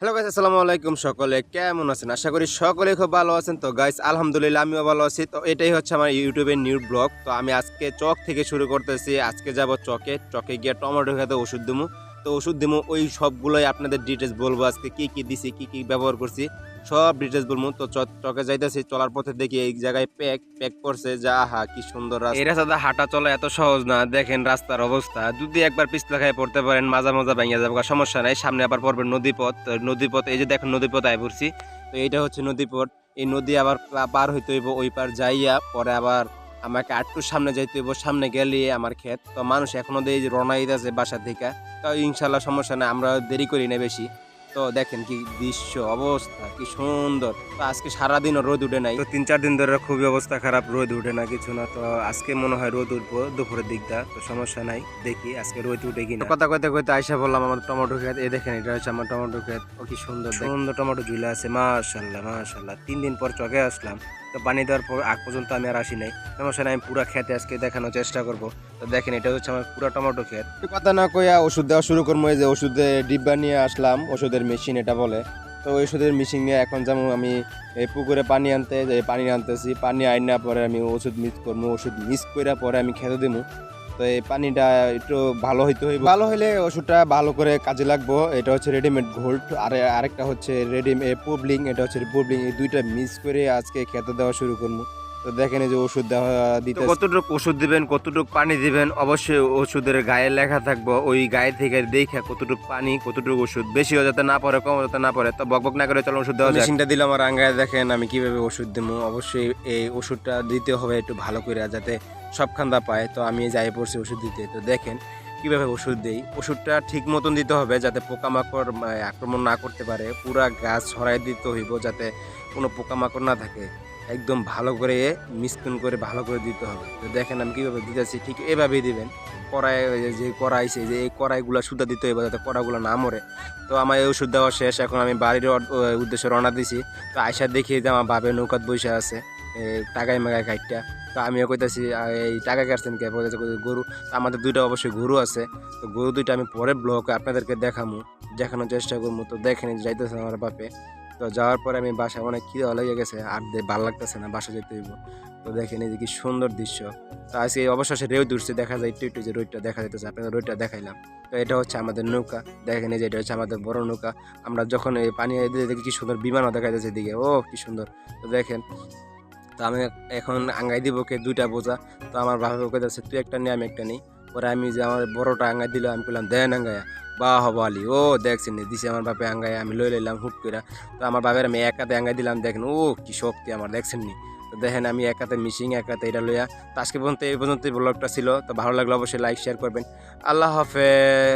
Hello guys, আসসালামু আলাইকুম। সকলে কেমন আছেন? আশা করি সকলে খুব ভালো আছেন। তো গাইস, আলহামদুলিল্লাহ আমিও ভালো আছি। তো এটাই হচ্ছে আমার ইউটিউবের নিউ ব্লগ। তো আমি আজকে চক থেকে শুরু করতেছি। আজকে যাব চকে গিয়ে টমেটো খেতে ওষুধ দিমু। তো ওষুধ দিমু ওই সবগুলোই আপনাদের ডিটেলস বলবো। আজকে কি কি দিছি, কি কি ব্যবহার করছি, সব ডিটেলস বলবো। তো চকে যাইতেছি, চলার পথে দেখি এই জায়গায় প্যাক করছে। যা আহা কি সুন্দর রাস্তা! এই রাস্তাটা হাঁটা চলা এত সহজ না। দেখেন রাস্তার অবস্থা, যদি একবার পিছলা খায় পড়তে পারেন, মাজা মাজা ভেঙে যাবে, সমস্যা নাই। সামনে আবার পড়বে নদীপথ। তো নদীপথ, এই যে দেখেন নদীপথ আয় পড়ছি। তো এইটা হচ্ছে নদীপথ। এই নদী আবার পার হইতে হইব, ওই পার যাইয়া পরে আবার আমাকে আটটু সামনে যাইতে হইব। সামনে গেলে আমার ক্ষেত। তো মানুষ এখনো দিয়ে রওনা দিতেছে বাসা থেকে। তো ইনশাল্লাহ সমস্যা নাই, আমরা দেরি করি না বেশি। তো দেখেন কি দৃশ্য, অবস্থা কি সুন্দর। তো আজকে সারাদিনও রোদ উঠে নাই। তো 3-4 দিন ধরে খুবই অবস্থা খারাপ, রোদ উঠে না, কিছু না। তো আজকে মনে হয় রোদ উঠবো দুপুরের দিকটা। তো সমস্যা নাই, দেখি আজকে রোদ উঠে কিনা। কথা কইতে কইতে আইসা বললাম আমার টমেটো ক্ষেত। এই দেখেন, এটা হচ্ছে আমার টমেটো ক্ষেত। ও কি সুন্দর সুন্দর টমেটো ঝুলে আছে, মাশাল্লাহ মাশাল্লাহ। 3 দিন পর চকে আসলাম। তো পানি দেওয়ার পর আগ পর্যন্ত আমি আর আসি নাই। সমস্যা নাই, আমি পুরা খেতে আজকে দেখানোর চেষ্টা করবো। তো দেখেন, এটা হচ্ছে আমার পুরা টমেটো ক্ষেত। কথা না কইয়া ওষুধ দেওয়া শুরু করবো। এই যে ওষুধের ডিব্বা নিয়ে আসলাম, ওষুধের মেশিন এটা বলে। তো ওই ওষুধের মেশিন নিয়ে এখন যেমন আমি এই পুকুরে পানি আনতে যে পানি আনতেছি, পানি আইনা পরে আমি ওষুধ মিক্স করবো। ওষুধ মিক্স করে পরে আমি খেতে দেবো। তো এই পানিটা একটু ভালো হইতে হইব, ভালো হইলে ওষুধটা ভালো করে কাজে লাগবো। এটা হচ্ছে রেডিমেড গোল্ড, আর আরেকটা হচ্ছে পুবলিং। এটা হচ্ছে পুবলিং। এই দুইটা মিক্স করে আজকে খেতে দেওয়া শুরু করবো। তো দেখেন, এই যে ওষুধ দেওয়া দিতে, কতটুকু ওষুধ দিবেন, কতটুকু পানি দিবেন, অবশ্যই ওষুধের গায়ে লেখা থাকবো। ওই গায়ে থেকে দেখে কতটুকু পানি, কতটুকু ওষুধ, বেশিও যাতে না পড়ে, কম যাতে না পড়ে। তো বকবক না করে চলো ওষুধ দেওয়া। মেশিনটা দিলাম আর আঙ্গায়, দেখেন আমি কিভাবে ওষুধ দেবো। অবশ্যই এই ওষুধটা দিতে হবে একটু ভালো করে, যাতে সব খান্দা পায়। তো আমি যাই পড়ছি ওষুধ দিতে। তো দেখেন কিভাবে ওষুধ দেই। ওষুধটা ঠিক মতন দিতে হবে, যাতে পোকামাকড় আক্রমণ না করতে পারে। পুরা গাছ ছড়াই দিতে হইব, যাতে কোনো পোকামাকড় না থাকে। একদম ভালো করে মিশ্রণ করে ভালো করে দিতে হবে। তো দেখেন আমি কিভাবে দিতেছি, ঠিক এভাবেই দিবেন। কড়াই, যে কড়াইছে, যে এই কড়াইগুলো সুতা দিতে হবে, যাতে কড়াগুলো না মরে। তো আমার এই ওষুধ দেওয়া শেষ। এখন আমি বাড়ির উদ্দেশ্যে রওনা দিছি। তো আয়সা দেখি যে আমার বাপের নৌকাত বসে আছে, টাকায় মাগায় কাইটটা। তো আমিও কইতাছি, এই টাকা কাটছেন কে? বলতেছে গরু। তো আমাদের দুইটা অবশ্যই গরু আছে। তো গরু দুইটা আমি পরে ব্লগে আপনাদেরকে দেখানোর চেষ্টা করবো। তো দেখেন যাইতেছে আমার বাপে। তো যাওয়ার পরে আমি বাসায় অনেক খিদে লেগে গেছে, আর ভালো লাগতেছে না, বাসা যেতে হইব। তো দেখেন এই যে কি সুন্দর দৃশ্য। তো আজকে অবশেষে রোদ উঠছে, দেখা যায় একটু একটু যে রোদটা দেখা যাইতেছে। আপনাদের রোদটা দেখাইলাম। তো এটা হচ্ছে আমাদের নৌকা। দেখেন এই যে এটা হচ্ছে আমাদের বড় নৌকা। আমরা যখন এই পানি দেখি কি সুন্দর বিমানও দেখা যাচ্ছে এদিকে, ও কি সুন্দর। তো দেখেন, তো আমি এখন আঙ্গাই দিব কে 2টা বোঝা। তো আমার বাবা কইতাছে তুই একটা নে, আমি একটা নেই। পরে আমি যে আমার বড়টা আঙ্গাই দিল, আমি বললাম দেন আঙ্গায়া। বাহ বালি, ও দেখছেন দিছে আমার বাপে আঙ্গায়, আমি লই লইলাম হুট করে। তো আমার বাবার আমি এক হাতে আঙ্গাই দিলাম, দেখেন ও কি শক্তি আমার, দেখছেন নি? তো দেখেন আমি এক হাতে মিশিং, এক হাতে এটা লইয়া। তো আজকে পর্যন্ত এই পর্যন্ত ব্লগটা ছিল। তো ভালো লাগলো অবশ্যই লাইক শেয়ার করবেন। আল্লাহ হাফেজ।